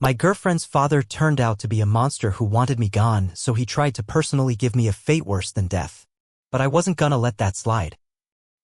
My girlfriend's father turned out to be a monster who wanted me gone, so he tried to personally give me a fate worse than death. But I wasn't gonna let that slide.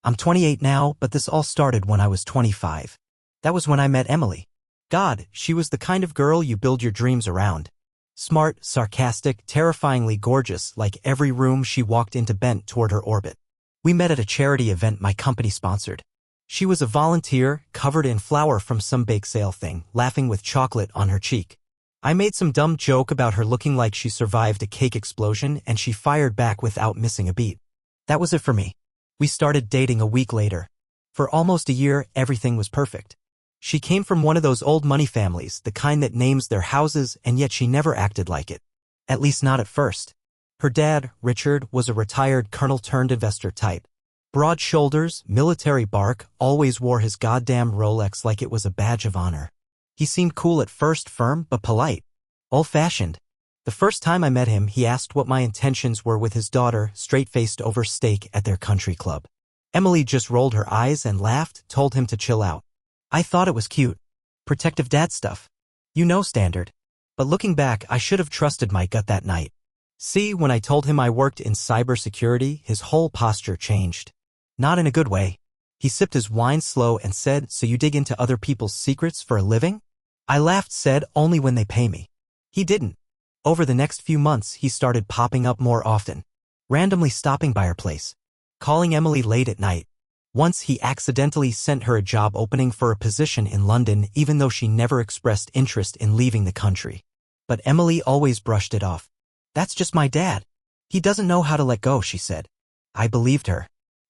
I'm 28 now, but this all started when I was 25. That was when I met Emily. God, she was the kind of girl you build your dreams around. Smart, sarcastic, terrifyingly gorgeous, like every room she walked into bent toward her orbit. We met at a charity event my company sponsored. She was a volunteer, covered in flour from some bake sale thing, laughing with chocolate on her cheek. I made some dumb joke about her looking like she survived a cake explosion, and she fired back without missing a beat. That was it for me. We started dating a week later. For almost a year, everything was perfect. She came from one of those old money families, the kind that names their houses, and yet she never acted like it. At least not at first. Her dad, Richard, was a retired colonel-turned-investor type. Broad shoulders, military bark, always wore his goddamn Rolex like it was a badge of honor. He seemed cool at first, firm but polite. Old-fashioned. The first time I met him, he asked what my intentions were with his daughter, straight-faced over steak at their country club. Emily just rolled her eyes and laughed, told him to chill out. I thought it was cute. Protective dad stuff. You know, standard. But looking back, I should have trusted my gut that night. See, when I told him I worked in cybersecurity, his whole posture changed. Not in a good way. He sipped his wine slow and said, "So you dig into other people's secrets for a living?" I laughed, said, "Only when they pay me." He didn't. Over the next few months, he started popping up more often. Randomly stopping by our place. Calling Emily late at night. Once he accidentally sent her a job opening for a position in London, even though she never expressed interest in leaving the country. But Emily always brushed it off. "That's just my dad. He doesn't know how to let go," she said. I believed her.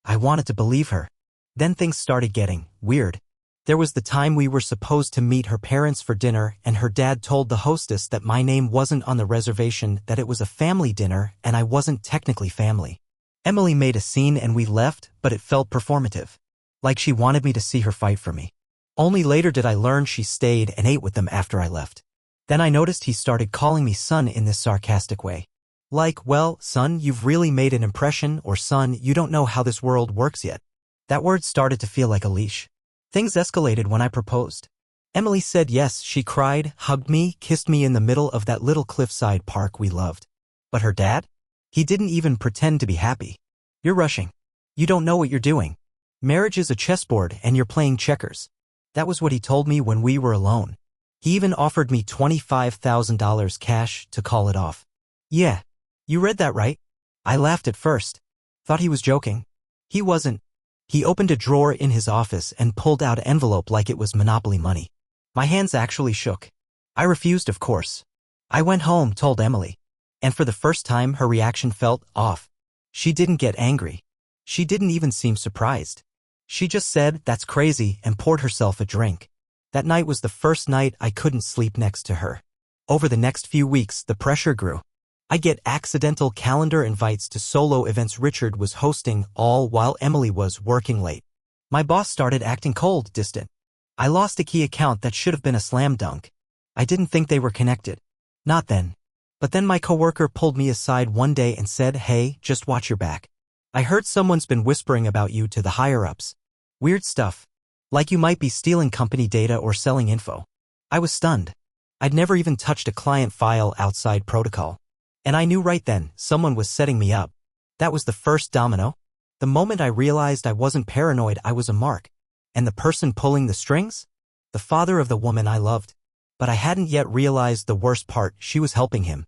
I wanted to believe her. Then things started getting weird. There was the time we were supposed to meet her parents for dinner, and her dad told the hostess that my name wasn't on the reservation, that it was a family dinner, and I wasn't technically family. Emily made a scene and we left, but it felt performative. Like she wanted me to see her fight for me. Only later did I learn she stayed and ate with them after I left. Then I noticed he started calling me son in this sarcastic way. Like, "Well, son, you've really made an impression," or "Son, you don't know how this world works yet." That word started to feel like a leash. Things escalated when I proposed. Emily said yes. She cried, hugged me, kissed me in the middle of that little cliffside park we loved. But her dad? He didn't even pretend to be happy. "You're rushing. You don't know what you're doing. Marriage is a chessboard and you're playing checkers." That was what he told me when we were alone. He even offered me $25,000 cash to call it off. Yeah. You read that right. I laughed at first. Thought he was joking. He wasn't. He opened a drawer in his office and pulled out an envelope like it was Monopoly money. My hands actually shook. I refused, of course. I went home, told Emily. And for the first time, her reaction felt off. She didn't get angry. She didn't even seem surprised. She just said, "That's crazy," and poured herself a drink. That night was the first night I couldn't sleep next to her. Over the next few weeks, the pressure grew. I get accidental calendar invites to solo events Richard was hosting, all while Emily was working late. My boss started acting cold, distant. I lost a key account that should have been a slam dunk. I didn't think they were connected. Not then. But then my coworker pulled me aside one day and said, "Hey, just watch your back. I heard someone's been whispering about you to the higher-ups. Weird stuff. Like you might be stealing company data or selling info." I was stunned. I'd never even touched a client file outside protocol. And I knew right then, someone was setting me up. That was the first domino. The moment I realized I wasn't paranoid, I was a mark. And the person pulling the strings? The father of the woman I loved. But I hadn't yet realized the worst part, she was helping him.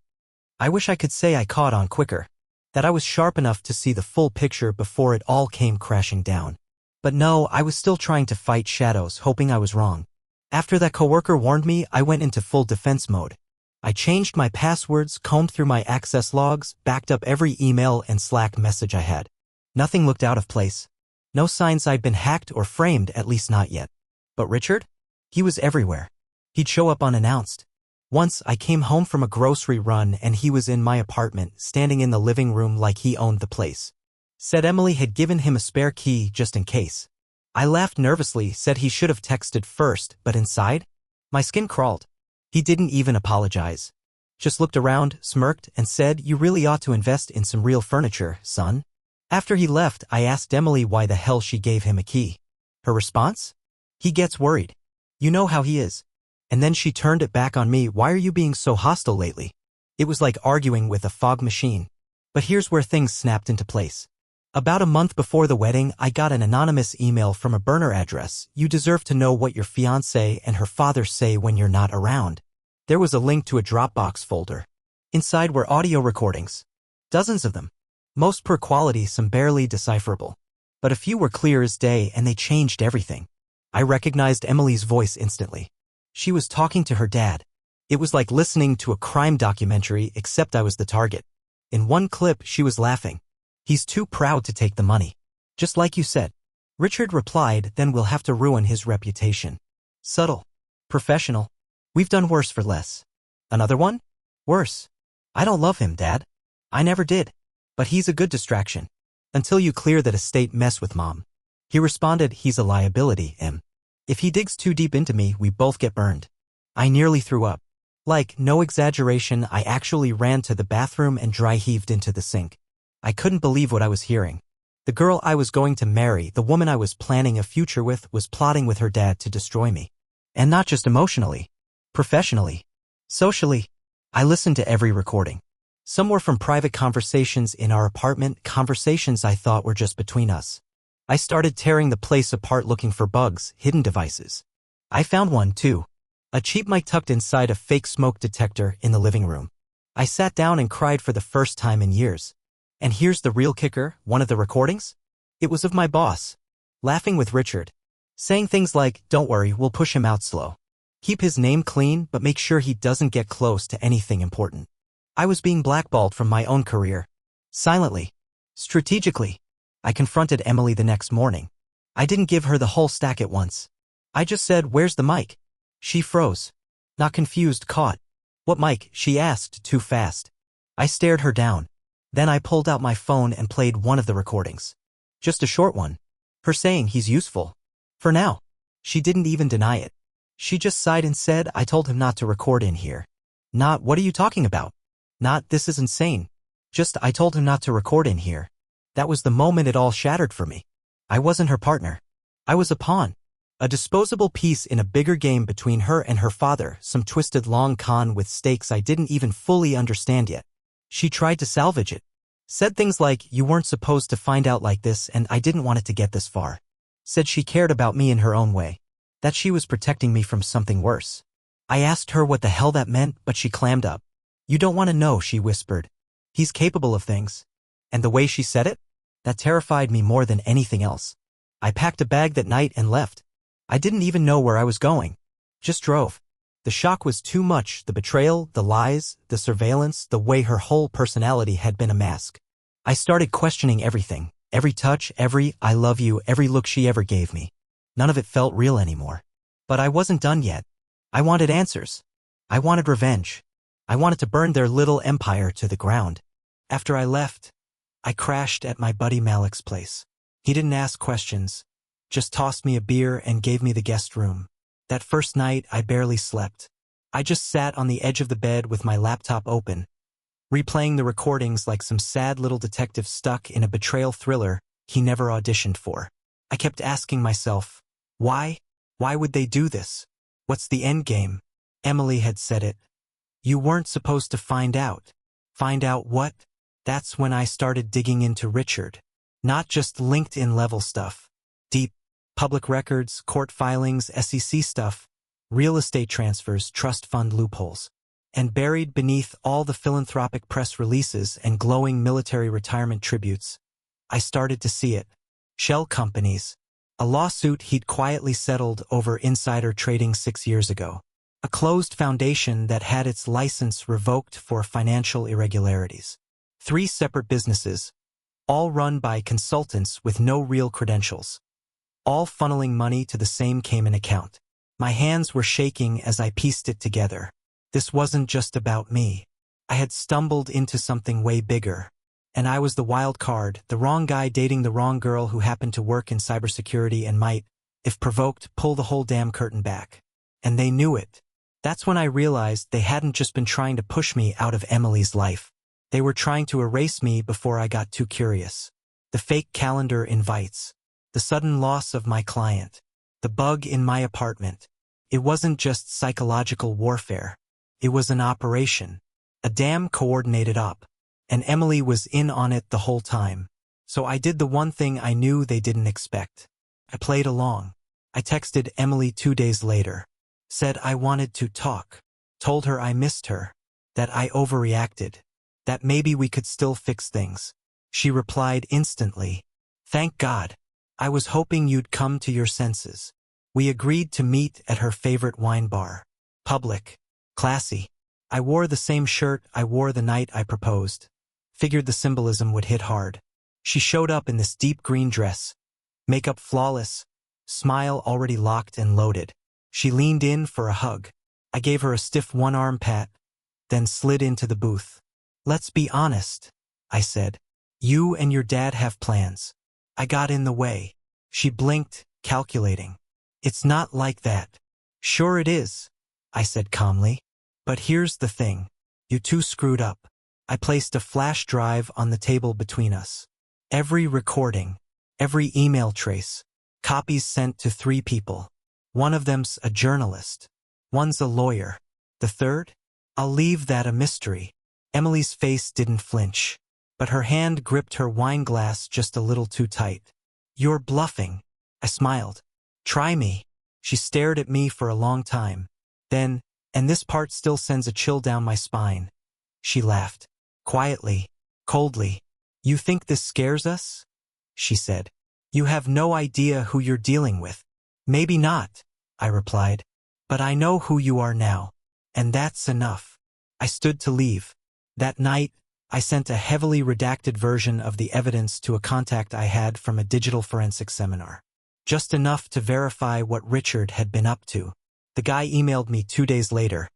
I wish I could say I caught on quicker. That I was sharp enough to see the full picture before it all came crashing down. But no, I was still trying to fight shadows, hoping I was wrong. After that coworker warned me, I went into full defense mode. I changed my passwords, combed through my access logs, backed up every email and Slack message I had. Nothing looked out of place. No signs I'd been hacked or framed, at least not yet. But Richard? He was everywhere. He'd show up unannounced. Once, I came home from a grocery run and he was in my apartment, standing in the living room like he owned the place. Said Emily had given him a spare key just in case. I laughed nervously, said he should have texted first, but inside? My skin crawled. He didn't even apologize. Just looked around, smirked, and said, "You really ought to invest in some real furniture, son." After he left, I asked Emily why the hell she gave him a key. Her response? "He gets worried. You know how he is. And then she turned it back on me. Why are you being so hostile lately? It was like arguing with a fog machine. But here's where things snapped into place. About a month before the wedding, I got an anonymous email from a burner address. You deserve to know what your fiancé and her father say when you're not around. There was a link to a Dropbox folder. Inside were audio recordings. Dozens of them. Most poor quality, some barely decipherable. But a few were clear as day, and they changed everything. I recognized Emily's voice instantly. She was talking to her dad. It was like listening to a crime documentary, except I was the target. In one clip, she was laughing. He's too proud to take the money. Just like you said. Richard replied, then we'll have to ruin his reputation. Subtle. Professional. We've done worse for less. Another one? Worse. I don't love him, Dad. I never did. But he's a good distraction. Until you clear that estate mess with Mom. He responded, he's a liability, Em. If he digs too deep into me, we both get burned. I nearly threw up. Like, no exaggeration, I actually ran to the bathroom and dry heaved into the sink. I couldn't believe what I was hearing. The girl I was going to marry, the woman I was planning a future with, was plotting with her dad to destroy me. And not just emotionally. Professionally. Socially. I listened to every recording. Some were from private conversations in our apartment, conversations I thought were just between us. I started tearing the place apart looking for bugs, hidden devices. I found one, too. A cheap mic tucked inside a fake smoke detector in the living room. I sat down and cried for the first time in years. And here's the real kicker, one of the recordings? It was of my boss. Laughing with Richard. Saying things like, don't worry, we'll push him out slow. Keep his name clean, but make sure he doesn't get close to anything important. I was being blackballed from my own career. Silently. Strategically. I confronted Emily the next morning. I didn't give her the whole stack at once. I just said, where's the mic? She froze. Not confused, caught. What mic? She asked too fast. I stared her down. Then I pulled out my phone and played one of the recordings. Just a short one. Her saying he's useful. For now. She didn't even deny it. She just sighed and said, I told him not to record in here. Not, what are you talking about? Not, this is insane. Just, I told him not to record in here. That was the moment it all shattered for me. I wasn't her partner. I was a pawn. A disposable piece in a bigger game between her and her father, some twisted long con with stakes I didn't even fully understand yet. She tried to salvage it. Said things like, you weren't supposed to find out like this and I didn't want it to get this far. Said she cared about me in her own way. That she was protecting me from something worse. I asked her what the hell that meant, but she clammed up. You don't want to know, she whispered. He's capable of things. And the way she said it? That terrified me more than anything else. I packed a bag that night and left. I didn't even know where I was going. Just drove. The shock was too much, the betrayal, the lies, the surveillance, the way her whole personality had been a mask. I started questioning everything. Every touch, every I love you, every look she ever gave me. None of it felt real anymore. But I wasn't done yet. I wanted answers. I wanted revenge. I wanted to burn their little empire to the ground. After I left, I crashed at my buddy Malik's place. He didn't ask questions, just tossed me a beer and gave me the guest room. That first night, I barely slept. I just sat on the edge of the bed with my laptop open, replaying the recordings like some sad little detective stuck in a betrayal thriller he never auditioned for. I kept asking myself, why? Why would they do this? What's the end game? Emily had said it. You weren't supposed to find out. Find out what? That's when I started digging into Richard. Not just LinkedIn level stuff. Deep. Public records, court filings, SEC stuff. Real estate transfers, trust fund loopholes. And buried beneath all the philanthropic press releases and glowing military retirement tributes, I started to see it. Shell companies. A lawsuit he'd quietly settled over insider trading 6 years ago. A closed foundation that had its license revoked for financial irregularities. 3 separate businesses, all run by consultants with no real credentials. All funneling money to the same Cayman account. My hands were shaking as I pieced it together. This wasn't just about me. I had stumbled into something way bigger. And I was the wild card, the wrong guy dating the wrong girl who happened to work in cybersecurity and might, if provoked, pull the whole damn curtain back. And they knew it. That's when I realized they hadn't just been trying to push me out of Emily's life. They were trying to erase me before I got too curious. The fake calendar invites. The sudden loss of my client. The bug in my apartment. It wasn't just psychological warfare. It was an operation. A damn coordinated op. And Emily was in on it the whole time. So I did the one thing I knew they didn't expect. I played along. I texted Emily 2 days later. Said I wanted to talk. Told her I missed her. That I overreacted. That maybe we could still fix things. She replied instantly. Thank God. I was hoping you'd come to your senses. We agreed to meet at her favorite wine bar. Public. Classy. I wore the same shirt I wore the night I proposed. Figured the symbolism would hit hard. She showed up in this deep green dress. Makeup flawless. Smile already locked and loaded. She leaned in for a hug. I gave her a stiff one-arm pat, then slid into the booth. Let's be honest, I said. You and your dad have plans. I got in the way. She blinked, calculating. It's not like that. Sure it is, I said calmly. But here's the thing. You two screwed up. I placed a flash drive on the table between us. Every recording, every email trace, copies sent to 3 people. One of them's a journalist. One's a lawyer. The third? I'll leave that a mystery. Emily's face didn't flinch, but her hand gripped her wine glass just a little too tight. You're bluffing. I smiled. Try me. She stared at me for a long time. Then, and this part still sends a chill down my spine. She laughed. Quietly, coldly. You think this scares us? She said. You have no idea who you're dealing with. Maybe not, I replied. But I know who you are now. And that's enough. I stood to leave. That night, I sent a heavily redacted version of the evidence to a contact I had from a digital forensics seminar. Just enough to verify what Richard had been up to. The guy emailed me 2 days later.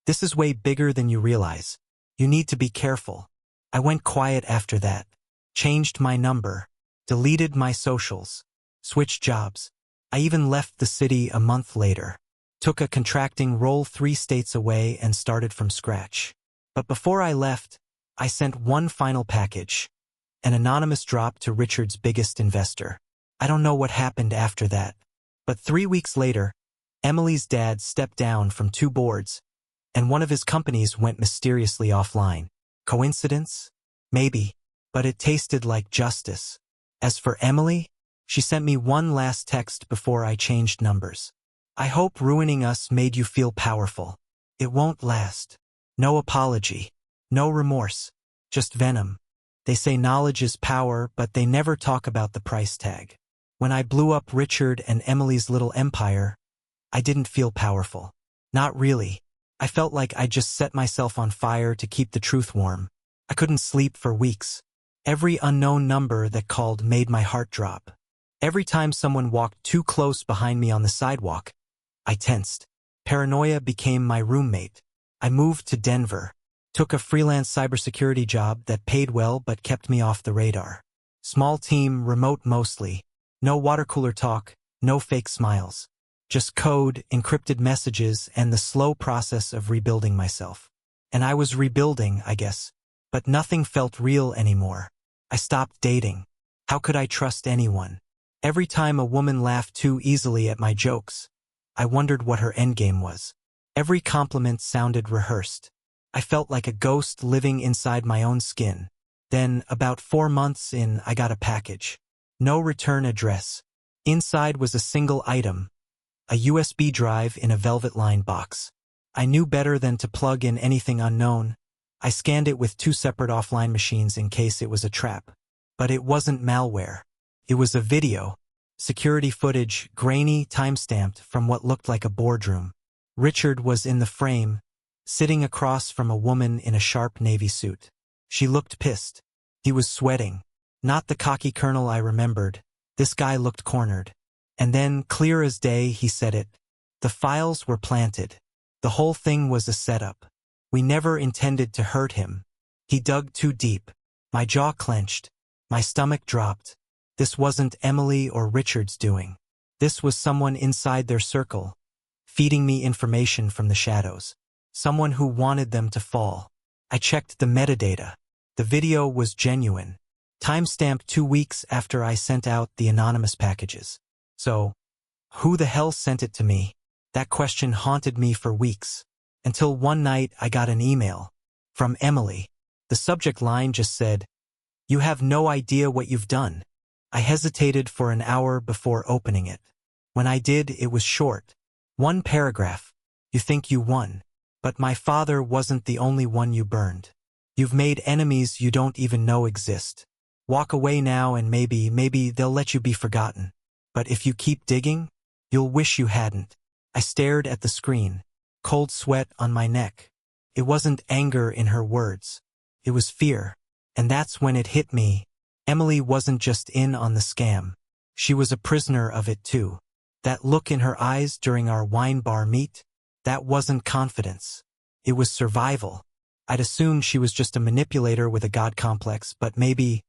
This is way bigger than you realize. You need to be careful. I went quiet after that. Changed my number. Deleted my socials. Switched jobs. I even left the city a month later. Took a contracting role 3 states away and started from scratch. But before I left, I sent one final package. An anonymous drop to Richard's biggest investor. I don't know what happened after that. But 3 weeks later, Emily's dad stepped down from 2 boards, and one of his companies went mysteriously offline. Coincidence? Maybe, but it tasted like justice. As for Emily, she sent me one last text before I changed numbers. I hope ruining us made you feel powerful. It won't last. No apology. No remorse. Just venom. They say knowledge is power, but they never talk about the price tag. When I blew up Richard and Emily's little empire, I didn't feel powerful. Not really. I felt like I just set myself on fire to keep the truth warm. I couldn't sleep for weeks. Every unknown number that called made my heart drop. Every time someone walked too close behind me on the sidewalk, I tensed. Paranoia became my roommate. I moved to Denver. Took a freelance cybersecurity job that paid well but kept me off the radar. Small team, remote mostly. No water cooler talk, no fake smiles. Just code, encrypted messages, and the slow process of rebuilding myself. And I was rebuilding, I guess. But nothing felt real anymore. I stopped dating. How could I trust anyone? Every time a woman laughed too easily at my jokes, I wondered what her endgame was. Every compliment sounded rehearsed. I felt like a ghost living inside my own skin. Then, about 4 months in, I got a package. No return address. Inside was a single item. A USB drive in a velvet-lined box. I knew better than to plug in anything unknown. I scanned it with 2 separate offline machines in case it was a trap. But it wasn't malware. It was a video. Security footage, grainy, time-stamped from what looked like a boardroom. Richard was in the frame, sitting across from a woman in a sharp navy suit. She looked pissed. He was sweating. Not the cocky colonel I remembered. This guy looked cornered. And then, clear as day, he said it. The files were planted. The whole thing was a setup. We never intended to hurt him. He dug too deep. My jaw clenched. My stomach dropped. This wasn't Emily or Richard's doing. This was someone inside their circle, feeding me information from the shadows. Someone who wanted them to fall. I checked the metadata. The video was genuine. Timestamped 2 weeks after I sent out the anonymous packages. So, who the hell sent it to me? That question haunted me for weeks. Until one night I got an email. From Emily. The subject line just said, "You have no idea what you've done." I hesitated for an hour before opening it. When I did, it was short. One paragraph. "You think you won. But my father wasn't the only one you burned. You've made enemies you don't even know exist. Walk away now and maybe they'll let you be forgotten. But if you keep digging, you'll wish you hadn't." I stared at the screen, cold sweat on my neck. It wasn't anger in her words. It was fear. And that's when it hit me. Emily wasn't just in on the scam. She was a prisoner of it too. That look in her eyes during our wine bar meet, that wasn't confidence. It was survival. I'd assumed she was just a manipulator with a god complex, but maybe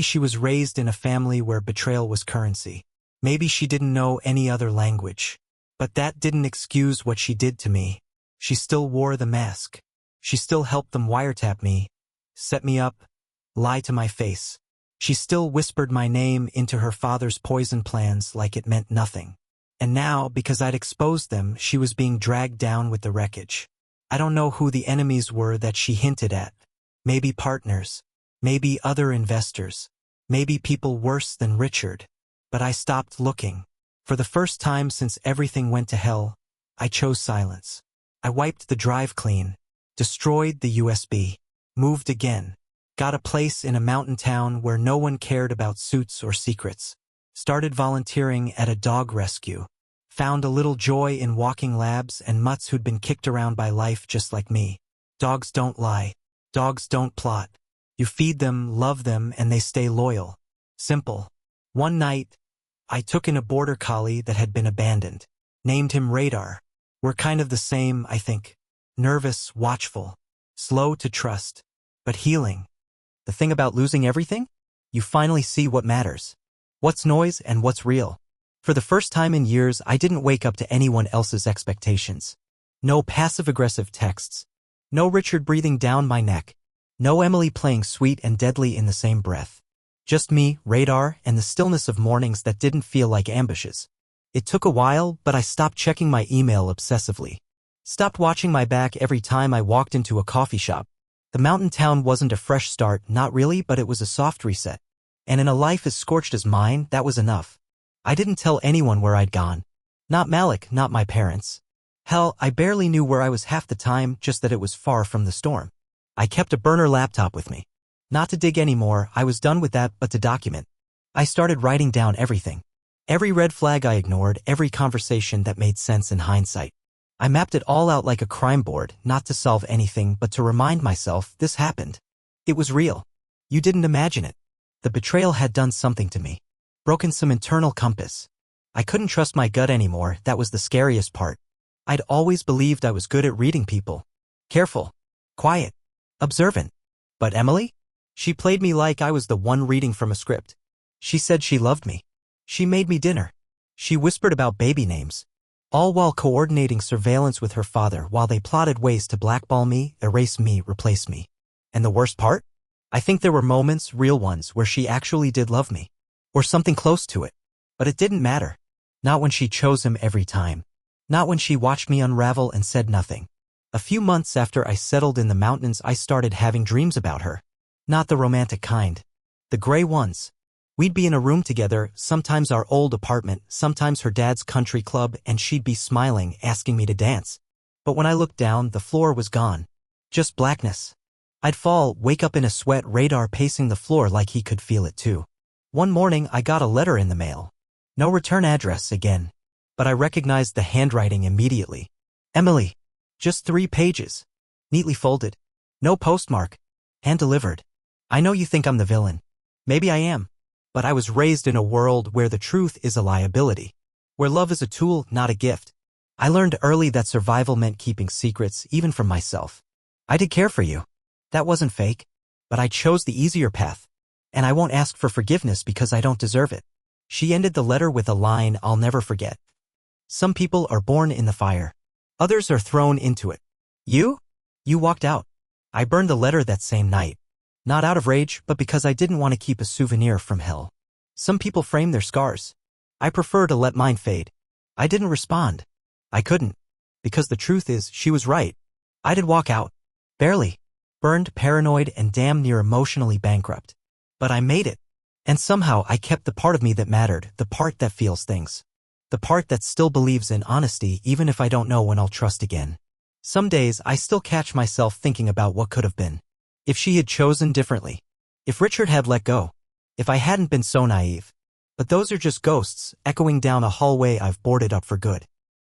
she was raised in a family where betrayal was currency. Maybe she didn't know any other language. But that didn't excuse what she did to me. She still wore the mask. She still helped them wiretap me, set me up, lie to my face. She still whispered my name into her father's poison plans like it meant nothing. And now, because I'd exposed them, she was being dragged down with the wreckage. I don't know who the enemies were that she hinted at. Maybe partners. Maybe other investors. Maybe people worse than Richard. But I stopped looking. For the first time since everything went to hell, I chose silence. I wiped the drive clean, destroyed the USB, moved again, got a place in a mountain town where no one cared about suits or secrets, started volunteering at a dog rescue, found a little joy in walking labs and mutts who'd been kicked around by life just like me. Dogs don't lie. Dogs don't plot. You feed them, love them, and they stay loyal. Simple. One night, I took in a border collie that had been abandoned. Named him Radar. We're kind of the same, I think. Nervous, watchful, slow to trust, but healing. The thing about losing everything? You finally see what matters. What's noise and what's real. For the first time in years, I didn't wake up to anyone else's expectations. No passive-aggressive texts. No Richard breathing down my neck. No Emily playing sweet and deadly in the same breath. Just me, Radar, and the stillness of mornings that didn't feel like ambushes. It took a while, but I stopped checking my email obsessively. Stopped watching my back every time I walked into a coffee shop. The mountain town wasn't a fresh start, not really, but it was a soft reset. And in a life as scorched as mine, that was enough. I didn't tell anyone where I'd gone. Not Malik, not my parents. Hell, I barely knew where I was half the time, just that it was far from the storm. I kept a burner laptop with me. Not to dig anymore, I was done with that, but to document. I started writing down everything. Every red flag I ignored, every conversation that made sense in hindsight. I mapped it all out like a crime board, not to solve anything, but to remind myself this happened. It was real. You didn't imagine it. The betrayal had done something to me. Broken some internal compass. I couldn't trust my gut anymore, that was the scariest part. I'd always believed I was good at reading people. Careful. Quiet. Observant. But Emily? She played me like I was the one reading from a script. She said she loved me. She made me dinner. She whispered about baby names. All while coordinating surveillance with her father while they plotted ways to blackball me, erase me, replace me. And the worst part? I think there were moments, real ones, where she actually did love me. Or something close to it. But it didn't matter. Not when she chose him every time. Not when she watched me unravel and said nothing. A few months after I settled in the mountains, I started having dreams about her. Not the romantic kind. The gray ones. We'd be in a room together, sometimes our old apartment, sometimes her dad's country club, and she'd be smiling, asking me to dance. But when I looked down, the floor was gone. Just blackness. I'd fall, wake up in a sweat, Radar pacing the floor like he could feel it too. One morning, I got a letter in the mail. No return address again. But I recognized the handwriting immediately. Emily. Just 3 pages. Neatly folded. No postmark. Hand-delivered. I know you think I'm the villain. Maybe I am. But I was raised in a world where the truth is a liability. Where love is a tool, not a gift. I learned early that survival meant keeping secrets, even from myself. I did care for you. That wasn't fake. But I chose the easier path. And I won't ask for forgiveness because I don't deserve it. She ended the letter with a line I'll never forget. Some people are born in the fire. Others are thrown into it. You? You walked out. I burned the letter that same night. Not out of rage, but because I didn't want to keep a souvenir from hell. Some people frame their scars. I prefer to let mine fade. I didn't respond. I couldn't. Because the truth is, she was right. I did walk out. Barely. Burned, paranoid, and damn near emotionally bankrupt. But I made it. And somehow I kept the part of me that mattered, the part that feels things. The part that still believes in honesty even if I don't know when I'll trust again. Some days I still catch myself thinking about what could have been. If she had chosen differently. If Richard had let go. If I hadn't been so naive. But those are just ghosts, echoing down a hallway I've boarded up for good.